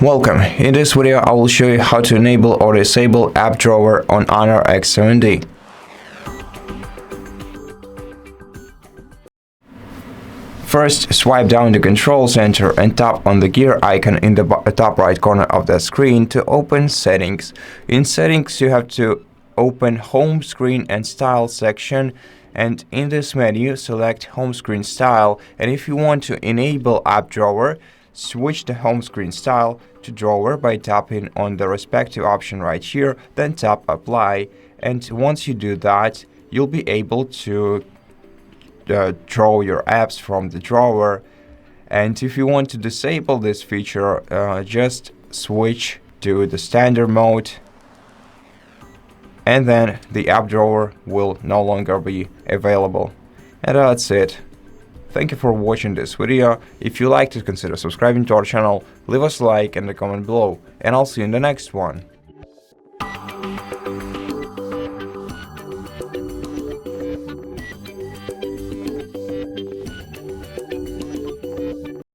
Welcome. In this video I will show you how to enable or disable app drawer on HONOR X7d. First, swipe down the control center and tap on the gear icon in the top right corner of the screen to open Settings. In Settings you have to open Home Screen and Style section, and in this menu select Home Screen Style, and if you want to enable app drawer, switch the home screen style to drawer by tapping on the respective option right here, then tap apply, and once you do that you'll be able to draw your apps from the drawer. And if you want to disable this feature, just switch to the standard mode, and then the app drawer will no longer be available. And that's it. Thank you for watching this video. If you liked it, consider subscribing to our channel, leave us a like and a comment below, and I'll see you in the next one.